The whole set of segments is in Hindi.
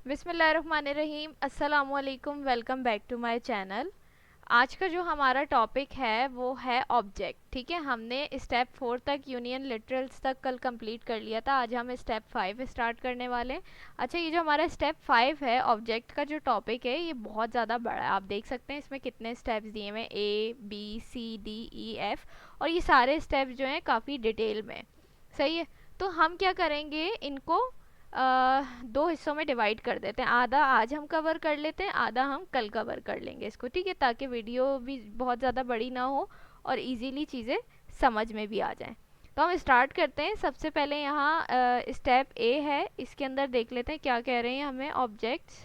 बिस्मिल्लाहिर्रहमानिर्रहीम, अस्सलामुअलैकुम। Welcome back to my channel. आज का जो हमारा टॉपिक है वो है ऑब्जेक्ट। ठीक है, हमने स्टेप 4 तक यूनियन लिटरल्स तक कल कंप्लीट कर लिया था। आज हम स्टेप 5 स्टार्ट करने वाले हैं। अच्छा, ये जो हमारा स्टेप 5 है ऑब्जेक्ट का जो टॉपिक है ये बहुत ज़्यादा बड़ा है। आप देख सकते हैं इसमें कितने स्टेप्स दिए हुए हैं, A B C D E F, और ये सारे स्टेप्स जो हैं काफ़ी डिटेल में। सही है, तो हम क्या करेंगे, इनको दो हिस्सों में डिवाइड कर देते हैं। आधा आज हम कवर कर लेते हैं, आधा हम कल कवर कर लेंगे इसको। ठीक है, ताकि वीडियो भी बहुत ज़्यादा बड़ी ना हो और इजीली चीज़ें समझ में भी आ जाएं। तो हम स्टार्ट करते हैं। सबसे पहले यहाँ स्टेप ए है, इसके अंदर देख लेते हैं क्या कह रहे हैं हमें ऑब्जेक्ट्स।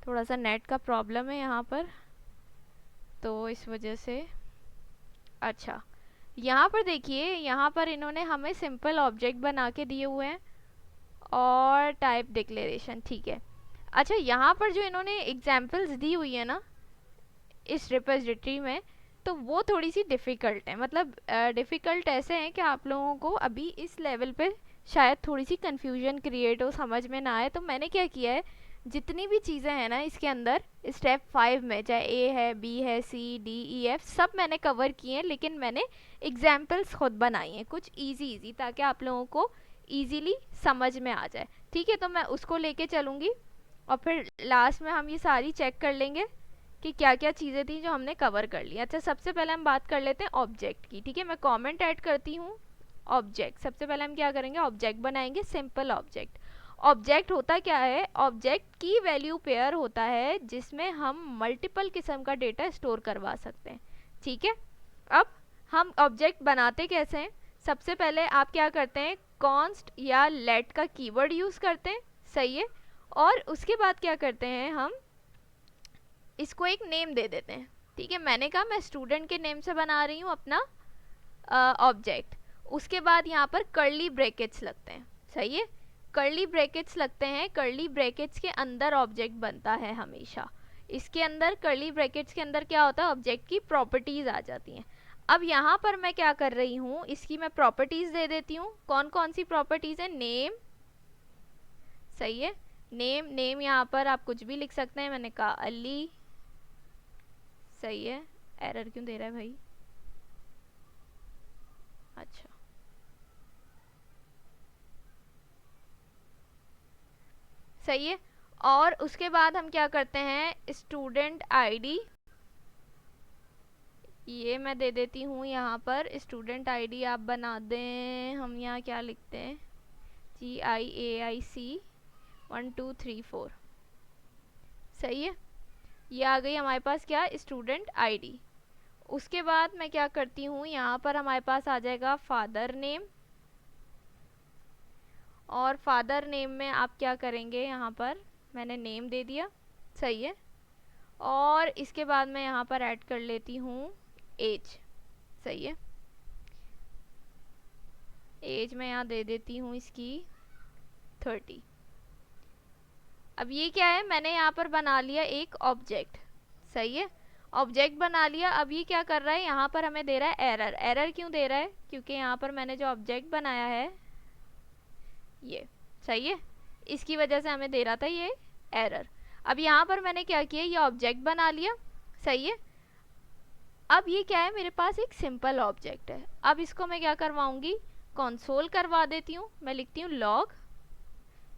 थोड़ा सा नेट का प्रॉब्लम है यहाँ पर, तो इस वजह से। अच्छा, यहाँ पर देखिए, यहाँ पर इन्होंने हमें सिंपल ऑब्जेक्ट बना के दिए हुए हैं और टाइप डिक्लेरेशन। ठीक है, अच्छा यहाँ पर जो इन्होंने एग्जाम्पल्स दी हुई है ना इस रिपोजिटरी में, तो वो थोड़ी सी डिफ़िकल्ट है। मतलब डिफ़िकल्ट ऐसे हैं कि आप लोगों को अभी इस लेवल पे शायद थोड़ी सी कंफ्यूजन क्रिएट हो, समझ में ना आए। तो मैंने क्या किया है, जितनी भी चीज़ें हैं ना इसके अंदर स्टेप 5 में, चाहे ए है, बी है, सी डी ई एफ, सब मैंने कवर किए हैं, लेकिन मैंने एग्जाम्पल्स खुद बनाई हैं कुछ इजी ताकि आप लोगों को इजीली समझ में आ जाए। ठीक है, तो मैं उसको लेके चलूँगी और फिर लास्ट में हम ये सारी चेक कर लेंगे कि क्या क्या चीज़ें थी जो हमने कवर कर ली। अच्छा, सबसे पहले हम बात कर लेते हैं ऑब्जेक्ट की। ठीक है, मैं कमेंट ऐड करती हूँ ऑब्जेक्ट। सबसे पहले हम क्या करेंगे, ऑब्जेक्ट बनाएंगे, सिंपल ऑब्जेक्ट। ऑब्जेक्ट होता क्या है, ऑब्जेक्ट की वैल्यू पेयर होता है जिसमें हम मल्टीपल किस्म का डेटा स्टोर करवा सकते हैं। ठीक है, अब हम ऑब्जेक्ट बनाते कैसे हैं। सबसे पहले आप क्या करते हैं, कॉन्स्ट या लेट का कीवर्ड यूज़ करते हैं। सही है, और उसके बाद क्या करते हैं, हम इसको एक नेम दे देते हैं। ठीक है, मैंने कहा मैं स्टूडेंट के नेम से बना रही हूँ अपना ऑब्जेक्ट। उसके बाद यहाँ पर कर्ली ब्रैकेट्स लगते हैं। सही है, कर्ली ब्रैकेट्स लगते हैं। कर्ली ब्रैकेट्स के अंदर ऑब्जेक्ट बनता है हमेशा। इसके अंदर कर्ली ब्रैकेट्स के अंदर क्या होता है, ऑब्जेक्ट की प्रॉपर्टीज आ जाती हैं। अब यहाँ पर मैं क्या कर रही हूँ, इसकी मैं प्रॉपर्टीज दे देती हूँ। कौन कौन सी प्रॉपर्टीज है, नेम। सही है, नेम। नेम यहाँ पर आप कुछ भी लिख सकते हैं, मैंने कहा अली। सही है, एरर क्यों दे रहा है भाई। अच्छा, सही है, और उसके बाद हम क्या करते हैं, स्टूडेंट आईडी, ये मैं दे देती हूँ यहाँ पर। स्टूडेंट आईडी आप बना दें, हम यहाँ क्या लिखते हैं, GIAIC 1234। सही है, ये आ गई हमारे पास क्या, स्टूडेंट आईडी। उसके बाद मैं क्या करती हूँ, यहाँ पर हमारे पास आ जाएगा फादर नेम, और फादर नेम में आप क्या करेंगे, यहाँ पर मैंने नेम दे दिया। सही है, और इसके बाद मैं यहाँ पर ऐड कर लेती हूँ एज। सही है, एज मैं यहाँ दे देती हूँ इसकी 30। अब ये क्या है, मैंने यहाँ पर बना लिया एक ऑब्जेक्ट। सही है, ऑब्जेक्ट बना लिया। अब ये क्या कर रहा है, यहाँ पर हमें दे रहा है एरर। एरर क्यों दे रहा है, क्योंकि यहाँ पर मैंने जो ऑब्जेक्ट बनाया है ये, सही है, इसकी वजह से हमें दे रहा था ये एरर। अब यहाँ पर मैंने क्या किया, ये ऑब्जेक्ट बना लिया। सही है, अब ये क्या है, मेरे पास एक सिंपल ऑब्जेक्ट है। अब इसको मैं क्या करवाऊंगी, कंसोल करवा देती हूँ। मैं लिखती हूँ लॉग।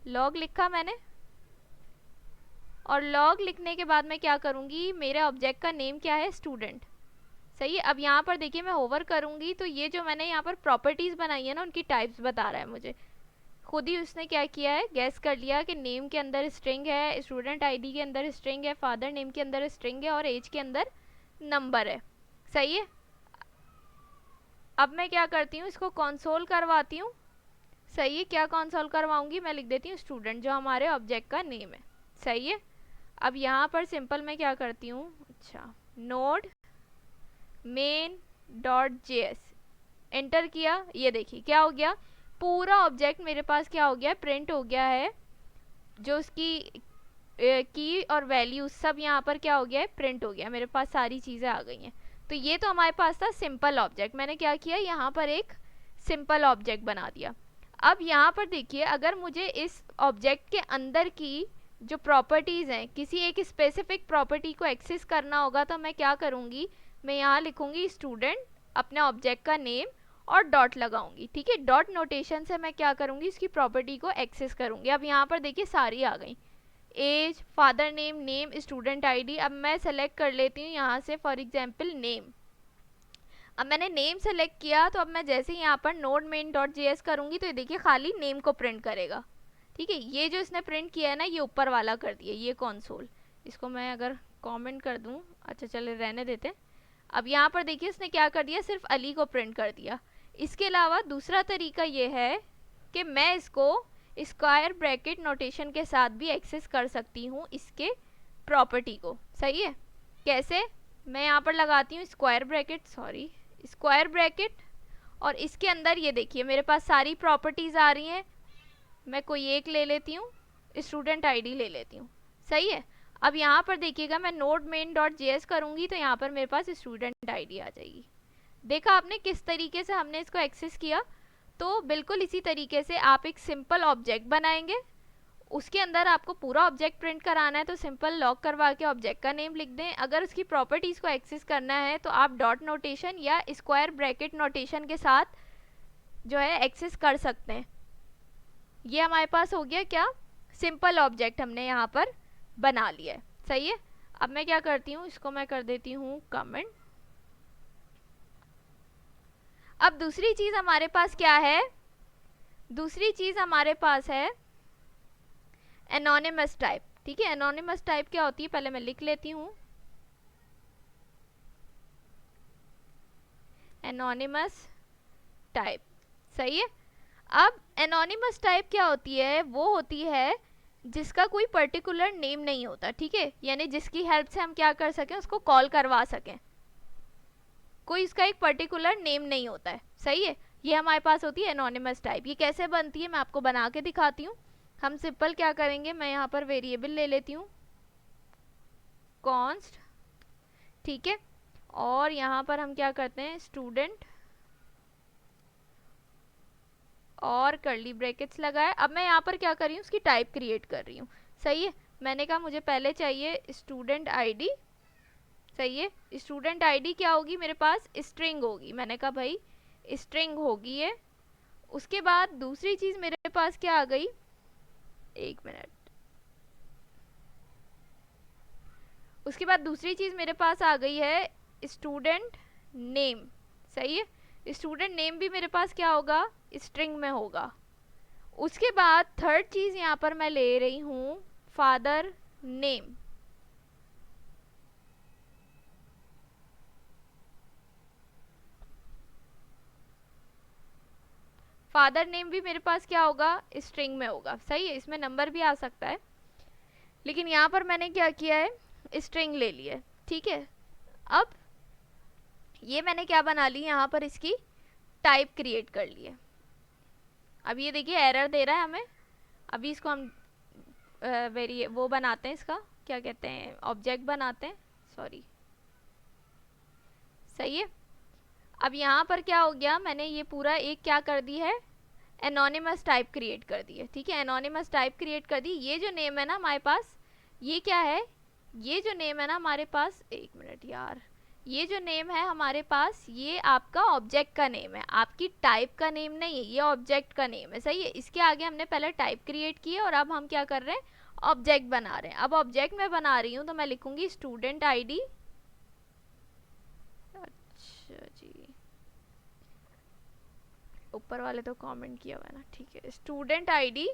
लॉग लिखा मैंने, और लॉग लिखने के बाद मैं क्या करूँगी, मेरे ऑब्जेक्ट का नेम क्या है, स्टूडेंट। सही है, अब यहाँ पर देखिए मैं होवर करूँगी तो ये जो मैंने यहाँ पर प्रॉपर्टीज़ बनाई है ना, उनकी टाइप्स बता रहा है मुझे। खुद ही उसने क्या किया है, गैस कर लिया कि नेम के अंदर स्ट्रिंग है, स्टूडेंट आईडी के अंदर स्ट्रिंग है, फादर नेम के अंदर स्ट्रिंग है, और एज के अंदर नंबर है। सही है, अब मैं क्या करती हूँ, इसको कंसोल करवाती हूँ। सही है, क्या कंसोल करवाऊंगी, मैं लिख देती हूँ स्टूडेंट, जो हमारे ऑब्जेक्ट का नेम है। सही है, अब यहाँ पर सिंपल मैं क्या करती हूँ, अच्छा, node main dot JS, enter किया। ये देखिए क्या हो गया, पूरा ऑब्जेक्ट मेरे पास क्या हो गया, प्रिंट हो गया है। जो उसकी की और वैल्यू सब यहाँ पर क्या हो गया है, प्रिंट हो गया। मेरे पास सारी चीज़ें आ गई हैं। तो ये तो हमारे पास था सिंपल ऑब्जेक्ट। मैंने क्या किया, यहाँ पर एक सिंपल ऑब्जेक्ट बना दिया। अब यहाँ पर देखिए, अगर मुझे इस ऑब्जेक्ट के अंदर की जो प्रॉपर्टीज़ हैं, किसी एक स्पेसिफिक प्रॉपर्टी को एक्सेस करना होगा, तो मैं क्या करूँगी, मैं यहाँ लिखूँगी स्टूडेंट, अपने ऑब्जेक्ट का नेम और डॉट लगाऊंगी। ठीक है, डॉट नोटेशन से मैं क्या करूँगी, इसकी प्रॉपर्टी को एक्सेस करूँगी। अब यहाँ पर देखिए सारी आ गई, age, father name, name, student ID. अब मैं सेलेक्ट कर लेती हूँ यहाँ से फॉर एग्जांपल नेम। अब मैंने नेम सेलेक्ट किया, तो अब मैं जैसे ही यहाँ पर नोड मेन डॉट जेएस करूँगी तो ये देखिए खाली नेम को प्रिंट करेगा। ठीक है, ये जो इसने प्रिंट किया है ना, ये ऊपर वाला कर दिया, ये कंसोल। इसको मैं अगर कमेंट कर दूँ, अच्छा चले रहने देते। अब यहाँ पर देखिए इसने क्या कर दिया, सिर्फ अली को प्रिंट कर दिया। इसके अलावा दूसरा तरीका ये है कि मैं इसको स्क्वायर ब्रैकेट नोटेशन के साथ भी एक्सेस कर सकती हूँ इसके प्रॉपर्टी को। सही है, कैसे, मैं यहाँ पर लगाती हूँ square bracket, sorry square bracket, और इसके अंदर ये देखिए मेरे पास सारी प्रॉपर्टीज़ आ रही हैं। मैं कोई एक ले लेती हूँ, स्टूडेंट आईडी ले लेती हूँ। सही है, अब यहाँ पर देखिएगा मैं नोड मेन डॉट जेएस करूँगी तो यहाँ पर मेरे पास स्टूडेंट आईडी आ जाएगी। देखा आपने किस तरीके से हमने इसको एक्सेस किया। तो बिल्कुल इसी तरीके से आप एक सिंपल ऑब्जेक्ट बनाएंगे, उसके अंदर आपको पूरा ऑब्जेक्ट प्रिंट कराना है तो सिंपल लॉक करवा के ऑब्जेक्ट का नेम लिख दें। अगर उसकी प्रॉपर्टीज़ को एक्सेस करना है तो आप डॉट नोटेशन या स्क्वायर ब्रैकेट नोटेशन के साथ जो है एक्सेस कर सकते हैं। ये हमारे पास हो गया क्या, सिंपल ऑब्जेक्ट हमने यहाँ पर बना लिया है। सही है, अब मैं क्या करती हूँ, इसको मैं कर देती हूँ कमेंट। अब दूसरी चीज़ हमारे पास क्या है, दूसरी चीज़ हमारे पास है एनोनिमस टाइप। ठीक है, एनोनिमस टाइप क्या होती है, पहले मैं लिख लेती हूँ, एनोनिमस टाइप। सही है, अब एनोनिमस टाइप क्या होती है, वो होती है जिसका कोई पर्टिकुलर नेम नहीं होता। ठीक है, यानी जिसकी हेल्प से हम क्या कर सकें, उसको कॉल करवा सकें, कोई इसका एक पर्टिकुलर नेम नहीं होता है। सही है, ये हमारे पास होती है एनोनिमस टाइप। ये कैसे बनती है मैं आपको बना के दिखाती हूँ। हम सिंपल क्या करेंगे, मैं यहाँ पर वेरिएबल ले लेती हूँ कॉन्स्ट। ठीक है, और यहाँ पर हम क्या करते हैं, स्टूडेंट और कर्ली ब्रैकेट्स लगाए। अब मैं यहाँ पर क्या कर रही हूँ, उसकी टाइप क्रिएट कर रही हूँ। सही है, मैंने कहा मुझे पहले चाहिए स्टूडेंट आईडी। सही है, स्टूडेंट आईडी क्या होगी, मेरे पास स्ट्रिंग होगी। मैंने कहा भाई स्ट्रिंग होगी ये। उसके बाद दूसरी चीज़ मेरे पास क्या आ गई, एक मिनट, उसके बाद दूसरी चीज़ मेरे पास आ गई है स्टूडेंट नेम। सही है, स्टूडेंट नेम भी मेरे पास क्या होगा, स्ट्रिंग में होगा। उसके बाद थर्ड चीज़ यहाँ पर मैं ले रही हूँ फादर नेम। फादर नेम भी मेरे पास क्या होगा, स्ट्रिंग में होगा। सही है, इसमें नंबर भी आ सकता है, लेकिन यहाँ पर मैंने क्या किया है, स्ट्रिंग ले लिया है। ठीक है, अब ये मैंने क्या बना ली, यहाँ पर इसकी टाइप क्रिएट कर ली है। अब ये देखिए एरर दे रहा है हमें। अभी इसको हम वो बनाते हैं, इसका क्या कहते हैं, ऑब्जेक्ट बनाते हैं, सॉरी। सही है, अब यहाँ पर क्या हो गया, मैंने ये पूरा एक क्या कर दी है, एनोनिमस टाइप क्रिएट कर दी है। ठीक है, एनोनिमस टाइप क्रिएट कर दी। ये जो नेम है ना हमारे पास, ये क्या है, ये जो नेम है ना हमारे पास, एक मिनट यार, ये जो नेम है हमारे पास, ये आपका ऑब्जेक्ट का नेम है, आपकी टाइप का नेम नहीं है, ये ऑब्जेक्ट का नेम है। सही है, इसके आगे हमने पहले टाइप क्रिएट की है और अब हम क्या कर रहे हैं, ऑब्जेक्ट बना रहे हैं। अब ऑब्जेक्ट में बना रही हूँ तो मैं लिखूंगी स्टूडेंट आईडी। अच्छा जी, ऊपर वाले तो कमेंट किया हुआ है ना, ठीक है, स्टूडेंट आईडी।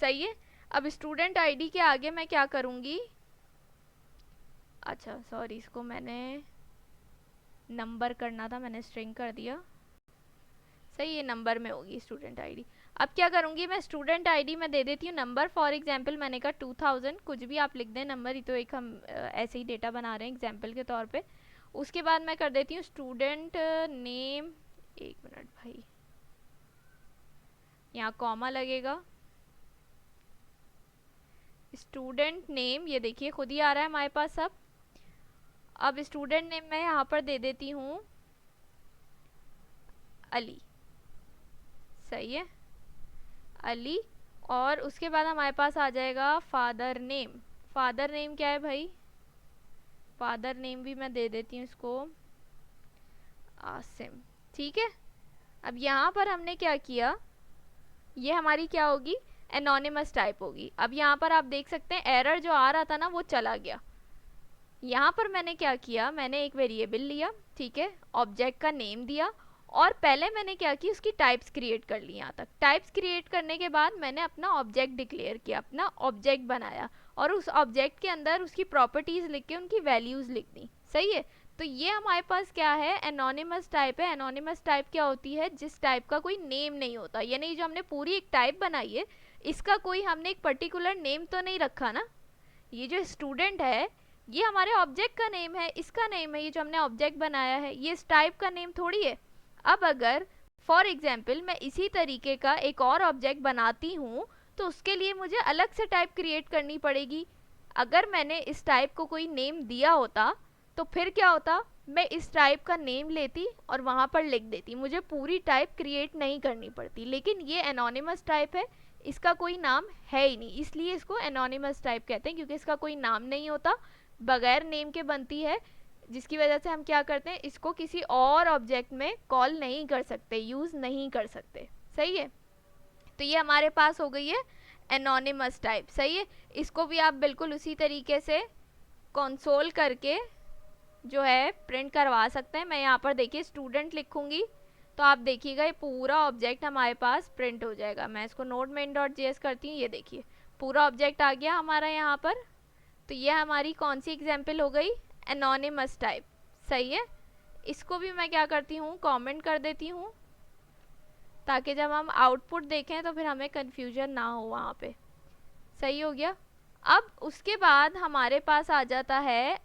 सही है, अब स्टूडेंट आईडी के आगे मैं क्या करूँगी, अच्छा सॉरी, इसको मैंने नंबर करना था, मैंने स्ट्रिंग कर दिया। सही, ये नंबर में होगी स्टूडेंट आईडी। अब क्या करूँगी, मैं स्टूडेंट आईडी में दे देती हूँ नंबर। फॉर एग्जांपल मैंने कहा 2000, कुछ भी आप लिख दें, नंबर ही तो एक हम ऐसे ही डेटा बना रहे हैं एग्जांपल के तौर पे। उसके बाद मैं कर देती हूँ स्टूडेंट नेम, एक मिनट भाई, यहाँ कॉमा लगेगा, स्टूडेंट नेम, ये देखिए खुद ही आ रहा है हमारे पास सब। अब स्टूडेंट नेम मैं यहाँ पर दे देती हूँ अली। सही है, अली। और उसके बाद हमारे पास आ जाएगा फादर नेम। फादर नेम क्या है भाई? फादर नेम भी मैं दे देती हूँ इसको आसिम। ठीक है, अब यहाँ पर हमने क्या किया, ये हमारी क्या होगी, एनोनिमस टाइप होगी। अब यहाँ पर आप देख सकते हैं एरर जो आ रहा था ना वो चला गया। यहाँ पर मैंने क्या किया, मैंने एक वेरिएबल लिया, ठीक है, ऑब्जेक्ट का नेम दिया, और पहले मैंने क्या की, उसकी टाइप्स क्रिएट कर ली। यहाँ तक टाइप्स क्रिएट करने के बाद मैंने अपना ऑब्जेक्ट डिक्लेयर किया, अपना ऑब्जेक्ट बनाया, और उस ऑब्जेक्ट के अंदर उसकी प्रॉपर्टीज लिख के उनकी वैल्यूज लिख दी। सही है, तो ये हमारे पास क्या है, एनोनिमस टाइप है। एनोनिमस टाइप क्या होती है, जिस टाइप का कोई नेम नहीं होता, यानी जो हमने पूरी एक टाइप बनाई है इसका कोई हमने एक पर्टिकुलर नेम तो नहीं रखा ना। ये जो स्टूडेंट है ये हमारे ऑब्जेक्ट का नेम है, इसका नेम है, ये जो हमने ऑब्जेक्ट बनाया है, ये इस टाइप का नेम थोड़ी है। अब अगर फॉर एग्जाम्पल मैं इसी तरीके का एक और ऑब्जेक्ट बनाती हूँ तो उसके लिए मुझे अलग से टाइप क्रिएट करनी पड़ेगी। अगर मैंने इस टाइप को कोई नेम दिया होता तो फिर क्या होता, मैं इस टाइप का नेम लेती और वहाँ पर लिख देती, मुझे पूरी टाइप क्रिएट नहीं करनी पड़ती। लेकिन ये एनोनिमस टाइप है, इसका कोई नाम है ही नहीं, इसलिए इसको एनोनिमस टाइप कहते हैं, क्योंकि इसका कोई नाम नहीं होता, बगैर नेम के बनती है, जिसकी वजह से हम क्या करते हैं, इसको किसी और ऑब्जेक्ट में कॉल नहीं कर सकते, यूज नहीं कर सकते। सही है, तो ये हमारे पास हो गई है एनोनिमस टाइप। सही है, इसको भी आप बिल्कुल उसी तरीके से कंसोल करके जो है प्रिंट करवा सकते हैं। मैं यहाँ पर देखिए स्टूडेंट लिखूंगी तो आप देखिएगा ये पूरा ऑब्जेक्ट हमारे पास प्रिंट हो जाएगा। मैं इसको नोड मेन डॉट जेएस करती हूँ, ये देखिए पूरा ऑब्जेक्ट आ गया हमारा यहाँ पर। तो ये हमारी कौन सी एग्जाम्पल हो गई, एनोनिमस टाइप। सही है, इसको भी मैं क्या करती हूँ, कमेंट कर देती हूँ, ताकि जब हम आउटपुट देखें तो फिर हमें कंफ्यूजन ना हो वहाँ पे। सही हो गया। अब उसके बाद हमारे पास आ जाता है,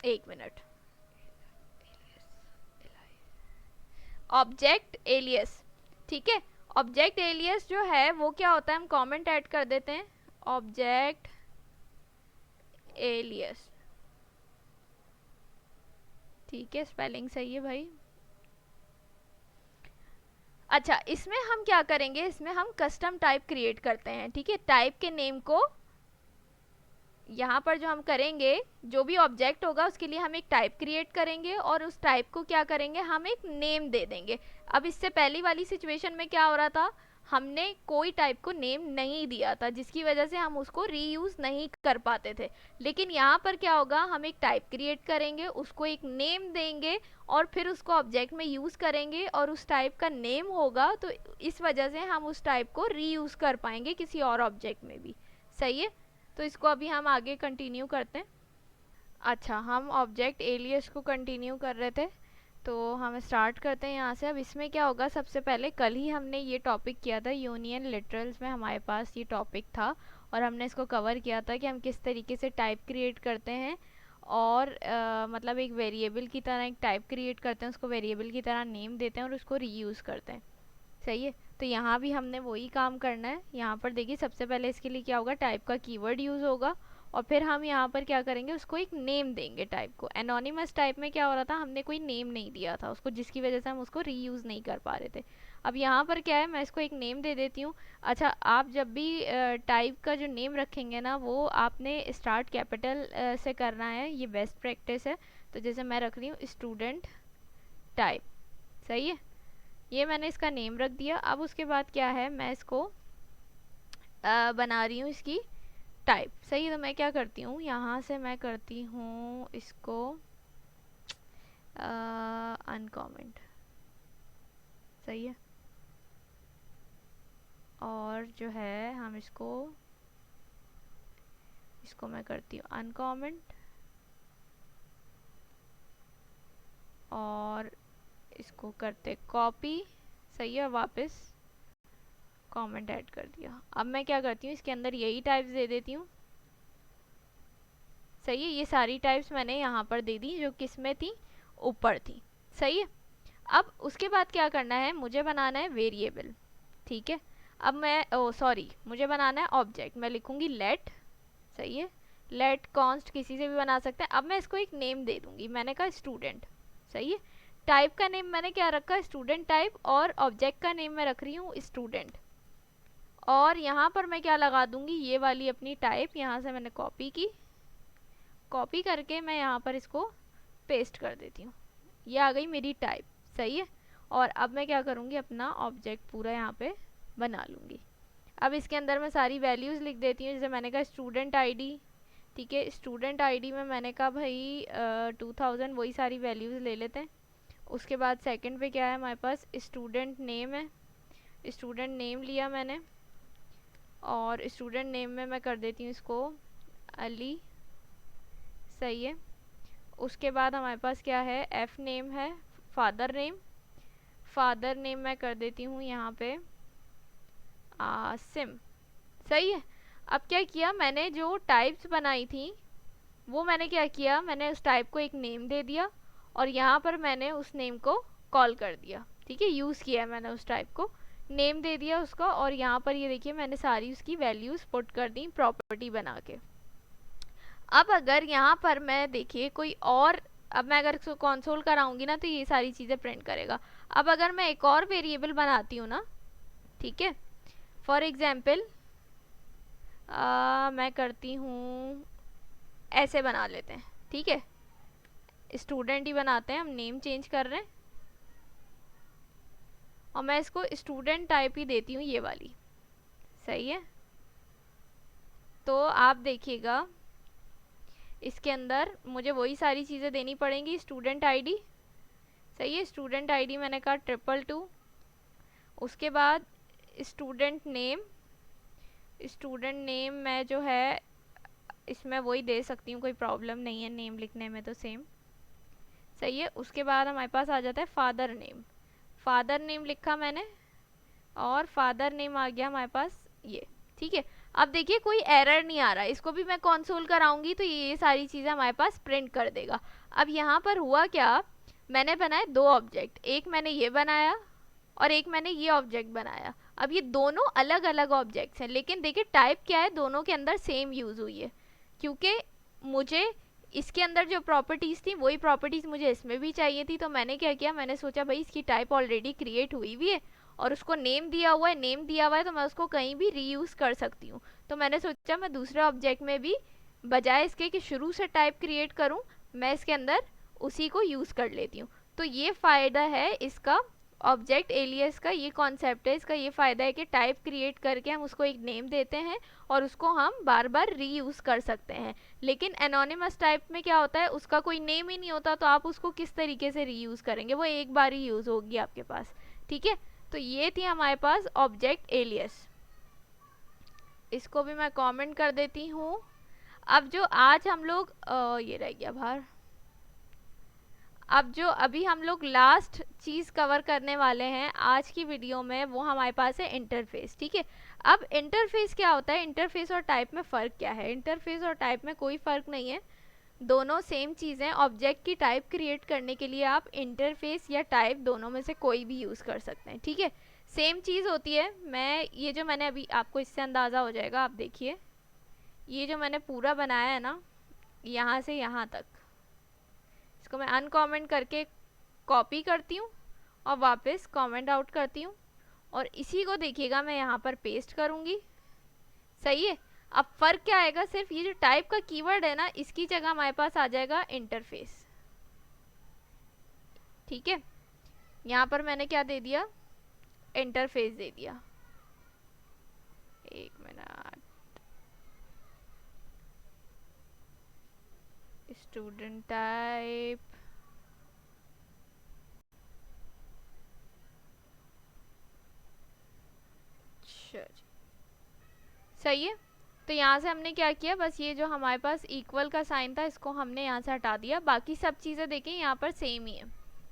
एक मिनट, ऑब्जेक्ट एलियस। ठीक है, ऑब्जेक्ट एलियस जो है वो क्या होता है, हम कमेंट ऐड कर देते हैं, ऑब्जेक्ट एलियस। ठीक है, स्पेलिंग सही है भाई। अच्छा, इसमें हम क्या करेंगे, इसमें हम कस्टम टाइप क्रिएट करते हैं। ठीक है, टाइप के नेम को यहाँ पर जो हम करेंगे, जो भी ऑब्जेक्ट होगा उसके लिए हम एक टाइप क्रिएट करेंगे और उस टाइप को क्या करेंगे, हम एक नेम दे देंगे। अब इससे पहली वाली सिचुएशन में क्या हो रहा था, हमने कोई टाइप को नेम नहीं दिया था, जिसकी वजह से हम उसको रीयूज नहीं कर पाते थे। लेकिन यहाँ पर क्या होगा, हम एक टाइप क्रिएट करेंगे, उसको एक नेम देंगे और फिर उसको ऑब्जेक्ट में यूज करेंगे, और उस टाइप का नेम होगा तो इस वजह से हम उस टाइप को रीयूज कर पाएंगे किसी और ऑब्जेक्ट में भी। सही है, तो इसको अभी हम आगे कंटिन्यू करते हैं। अच्छा, हम ऑब्जेक्ट एलियस को कंटिन्यू कर रहे थे, तो हम स्टार्ट करते हैं यहाँ से। अब इसमें क्या होगा, सबसे पहले कल ही हमने ये टॉपिक किया था, यूनियन लिटरल्स में हमारे पास ये टॉपिक था और हमने इसको कवर किया था कि हम किस तरीके से टाइप क्रिएट करते हैं और मतलब एक वेरिएबल की तरह एक टाइप क्रिएट करते हैं, उसको वेरिएबल की तरह नेम देते हैं और उसको रीयूज़ करते हैं। सही है, तो यहाँ भी हमने वही काम करना है। यहाँ पर देखिए सबसे पहले इसके लिए क्या होगा, टाइप का कीवर्ड यूज़ होगा और फिर हम यहाँ पर क्या करेंगे, उसको एक नेम देंगे टाइप को। एनोनिमस टाइप में क्या हो रहा था, हमने कोई नेम नहीं दिया था उसको, जिसकी वजह से हम उसको रीयूज़ नहीं कर पा रहे थे। अब यहाँ पर क्या है, मैं इसको एक नेम दे देती हूँ। अच्छा, आप जब भी टाइप का जो नेम रखेंगे ना, वो आपने स्टार्ट कैपिटल से करना है, ये बेस्ट प्रैक्टिस है। तो जैसे मैं रख रही हूँ स्टूडेंट टाइप। सही है, ये मैंने इसका नेम रख दिया। अब उसके बाद क्या है, मैं इसको बना रही हूँ इसकी टाइप। सही है, तो मैं क्या करती हूँ, यहाँ से मैं करती हूँ इसको अनकॉमेंट। सही है, और जो है हम इसको मैं करती हूँ अनकॉमेंट और इसको करते कॉपी। सही है, वापस कमेंट ऐड कर दिया। अब मैं क्या करती हूँ, इसके अंदर यही टाइप्स दे देती हूँ। सही है, ये सारी टाइप्स मैंने यहाँ पर दे दी जो किस में थी, ऊपर थी। सही है, अब उसके बाद क्या करना है, मुझे बनाना है वेरिएबल। ठीक है, अब मैं सॉरी, मुझे बनाना है ऑब्जेक्ट। मैं लिखूंगी लेट। सही है, लेट कॉन्स्ट किसी से भी बना सकते हैं। अब मैं इसको एक नेम दे दूंगी, मैंने कहा स्टूडेंट। सही है, टाइप का नेम मैंने क्या रखा, स्टूडेंट टाइप, और ऑब्जेक्ट का नेम मैं रख रही हूँ स्टूडेंट। और यहाँ पर मैं क्या लगा दूंगी, ये वाली अपनी टाइप यहाँ से मैंने कॉपी की, कॉपी करके मैं यहाँ पर इसको पेस्ट कर देती हूँ। ये आ गई मेरी टाइप, सही है। और अब मैं क्या करूँगी, अपना ऑब्जेक्ट पूरा यहाँ पे बना लूँगी। अब इसके अंदर मैं सारी वैल्यूज़ लिख देती हूँ। जैसे मैंने कहा स्टूडेंट आईडी, ठीक है, स्टूडेंट आईडी में मैंने कहा भाई 2000, वही सारी वैल्यूज़ ले लेते हैं। उसके बाद सेकंड पे क्या है हमारे पास, स्टूडेंट नेम है, स्टूडेंट नेम लिया मैंने, और स्टूडेंट नेम में मैं कर देती हूँ इसको अली, सही है। उसके बाद हमारे पास क्या है, एफ नेम है, फादर नेम, फादर नेम मैं कर देती हूँ यहाँ पे आसिम, सही है। अब क्या किया मैंने, जो टाइप्स बनाई थी वो मैंने क्या किया, मैंने उस टाइप को एक नेम दे दिया, और यहाँ पर मैंने उस नेम को कॉल कर दिया, ठीक है, यूज़ किया मैंने उस टाइप को, नेम दे दिया उसका, और यहाँ पर ये देखिए मैंने सारी उसकी वैल्यूज़ पुट कर दी प्रॉपर्टी बना के। अब अगर यहाँ पर मैं देखिए कोई और, अब मैं अगर इसको कंसोल कराऊंगी ना तो ये सारी चीज़ें प्रिंट करेगा। अब अगर मैं एक और वेरिएबल बनाती हूँ ना, ठीक है, फॉर एग्जाम्पल मैं करती हूँ, ऐसे बना लेते हैं, ठीक है, स्टूडेंट ही बनाते हैं, हम नेम चेंज कर रहे हैं, और मैं इसको स्टूडेंट टाइप ही देती हूँ, ये वाली, सही है। तो आप देखिएगा इसके अंदर मुझे वही सारी चीज़ें देनी पड़ेंगी, स्टूडेंट आईडी, सही है, स्टूडेंट आईडी मैंने कहा 222, उसके बाद स्टूडेंट नेम, स्टूडेंट नेम मैं जो है इसमें वही दे सकती हूँ, कोई प्रॉब्लम नहीं है नेम लिखने में, तो सेम, सही है। उसके बाद हमारे पास आ जाता है फादर नेम, फादर नेम लिखा मैंने, और फादर नेम आ गया हमारे पास ये, ठीक है। अब देखिए कोई एरर नहीं आ रहा, इसको भी मैं कंसोल कराऊंगी तो ये सारी चीज़ें हमारे पास प्रिंट कर देगा। अब यहाँ पर हुआ क्या, मैंने बनाए दो ऑब्जेक्ट, एक मैंने ये बनाया और एक मैंने ये ऑब्जेक्ट बनाया। अब ये दोनों अलग अलग ऑब्जेक्ट्स हैं, लेकिन देखिए टाइप क्या है, दोनों के अंदर सेम यूज़ हुई है, क्योंकि मुझे इसके अंदर जो प्रॉपर्टीज़ थी वही प्रॉपर्टीज़ मुझे इसमें भी चाहिए थी। तो मैंने क्या किया, मैंने सोचा भाई इसकी टाइप ऑलरेडी क्रिएट हुई हुई है और उसको नेम दिया हुआ है, नेम दिया हुआ है तो मैं उसको कहीं भी रीयूज़ कर सकती हूँ। तो मैंने सोचा मैं दूसरे ऑब्जेक्ट में भी, बजाय इसके कि शुरू से टाइप क्रिएट करूँ, मैं इसके अंदर उसी को यूज़ कर लेती हूँ। तो ये फ़ायदा है इसका, ऑब्जेक्ट एलियस का ये कॉन्सेप्ट है, इसका ये फ़ायदा है कि टाइप क्रिएट करके हम उसको एक नेम देते हैं और उसको हम बार बार रीयूज़ कर सकते हैं। लेकिन एनोनिमस टाइप में क्या होता है, उसका कोई नेम ही नहीं होता, तो आप उसको किस तरीके से रीयूज़ करेंगे, वो एक बार ही यूज़ होगी आपके पास, ठीक है। तो ये थी हमारे पास ऑब्जेक्ट एलियस, इसको भी मैं कमेंट कर देती हूँ। अब जो आज हम लोग ये रह गया बाहर, अब जो अभी हम लोग लास्ट चीज़ कवर करने वाले हैं आज की वीडियो में, वो हमारे पास है इंटरफेस, ठीक है। अब इंटरफेस क्या होता है, इंटरफेस और टाइप में फ़र्क क्या है, इंटरफेस और टाइप में कोई फ़र्क नहीं है, दोनों सेम चीज़ें। ऑब्जेक्ट की टाइप क्रिएट करने के लिए आप इंटरफेस या टाइप दोनों में से कोई भी यूज़ कर सकते हैं, ठीक है, सेम चीज़ होती है। मैं ये जो मैंने अभी, आपको इससे अंदाज़ा हो जाएगा, आप देखिए ये जो मैंने पूरा बनाया है ना, यहाँ से यहाँ तक, इसको मैं अनकमेंट करके कॉपी करती हूँ और वापस कमेंट आउट करती हूँ, और इसी को देखिएगा मैं यहाँ पर पेस्ट करूँगी, सही है। अब फ़र्क क्या आएगा, सिर्फ ये जो टाइप का कीवर्ड है ना, इसकी जगह हमारे पास आ जाएगा इंटरफेस, ठीक है। यहाँ पर मैंने क्या दे दिया, इंटरफेस दे दिया, एक मिनट, स्टूडेंट टाइप, सही है। तो यहाँ से हमने क्या किया, बस ये जो हमारे पास इक्वल का साइन था इसको हमने यहाँ से हटा दिया, बाकी सब चीज़ें देखें यहाँ पर सेम ही है,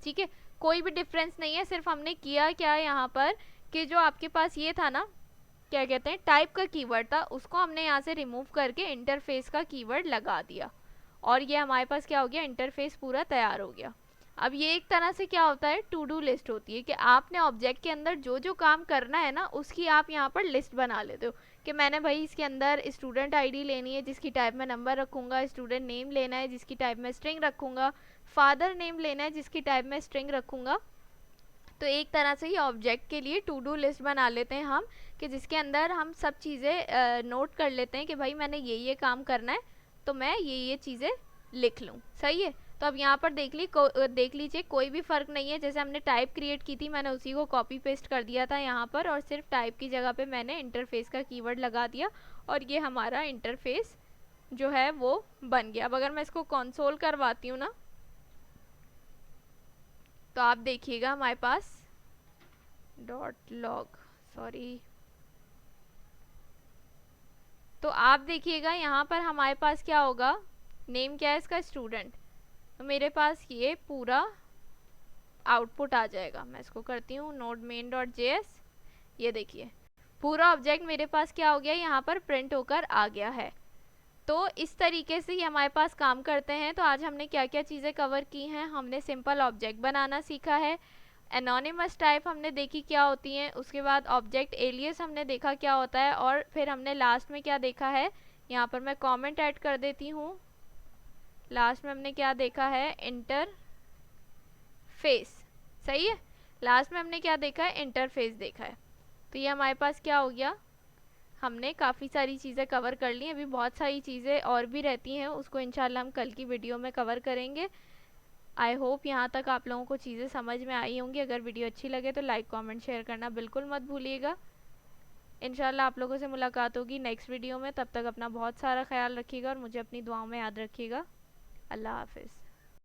ठीक है, कोई भी डिफरेंस नहीं है। सिर्फ हमने किया क्या है यहाँ पर, कि जो आपके पास ये था ना, क्या कहते हैं, टाइप का कीवर्ड था, उसको हमने यहाँ से रिमूव करके इंटरफेस का कीवर्ड लगा दिया, और ये हमारे पास क्या हो गया, इंटरफेस पूरा तैयार हो गया। अब ये एक तरह से क्या होता है, टू डू लिस्ट होती है कि आपने ऑब्जेक्ट के अंदर जो जो काम करना है ना उसकी आप यहाँ पर लिस्ट बना लेते हो कि मैंने भाई इसके अंदर स्टूडेंट आईडी लेनी है जिसकी टाइप में नंबर रखूंगा, स्टूडेंट नेम लेना है जिसकी टाइप में स्ट्रिंग रखूंगा, फादर नेम लेना है जिसकी टाइप में स्ट्रिंग रखूंगा। तो एक तरह से ये ऑब्जेक्ट के लिए टू डू लिस्ट बना लेते हैं हम, कि जिसके अंदर हम सब चीज़ें नोट कर लेते हैं कि भाई मैंने ये काम करना है तो मैं ये चीज़ें लिख लूँ। सही है। तो अब यहाँ पर देख लीजिए कोई भी फ़र्क नहीं है। जैसे हमने टाइप क्रिएट की थी, मैंने उसी को कॉपी पेस्ट कर दिया था यहाँ पर, और सिर्फ टाइप की जगह पे मैंने इंटरफेस का कीवर्ड लगा दिया और ये हमारा इंटरफेस जो है वो बन गया। अब अगर मैं इसको कंसोल करवाती हूँ ना, तो आप देखिएगा हमारे पास डॉट लॉग, सॉरी, तो आप देखिएगा यहाँ पर हमारे पास क्या होगा, नेम क्या है इसका, स्टूडेंट। तो मेरे पास ये पूरा आउटपुट आ जाएगा। मैं इसको करती हूँ नोड मेन डॉट जेएस, ये देखिए पूरा ऑब्जेक्ट मेरे पास क्या हो गया, यहाँ पर प्रिंट होकर आ गया है। तो इस तरीके से ये हमारे पास काम करते हैं। तो आज हमने क्या क्या चीज़ें कवर की हैं, हमने सिंपल ऑब्जेक्ट बनाना सीखा है, एनोनिमस टाइप हमने देखी क्या होती हैं, उसके बाद ऑब्जेक्ट एलियस हमने देखा क्या होता है, और फिर हमने लास्ट में क्या देखा है, यहाँ पर मैं कमेंट ऐड कर देती हूँ। लास्ट में हमने क्या देखा है, इंटरफेस। सही है, लास्ट में हमने क्या देखा है, इंटरफेस देखा है। तो ये हमारे पास क्या हो गया, हमने काफ़ी सारी चीज़ें कवर कर ली। अभी बहुत सारी चीज़ें और भी रहती हैं, उसको इंशाल्लाह हम कल की वीडियो में कवर करेंगे। आई होप यहाँ तक आप लोगों को चीज़ें समझ में आई होंगी। अगर वीडियो अच्छी लगे तो लाइक कमेंट शेयर करना बिल्कुल मत भूलिएगा। इंशाल्लाह आप लोगों से मुलाकात होगी नेक्स्ट वीडियो में। तब तक अपना बहुत सारा ख्याल रखिएगा और मुझे अपनी दुआओं में याद रखिएगा। अल्लाह हाफिज़।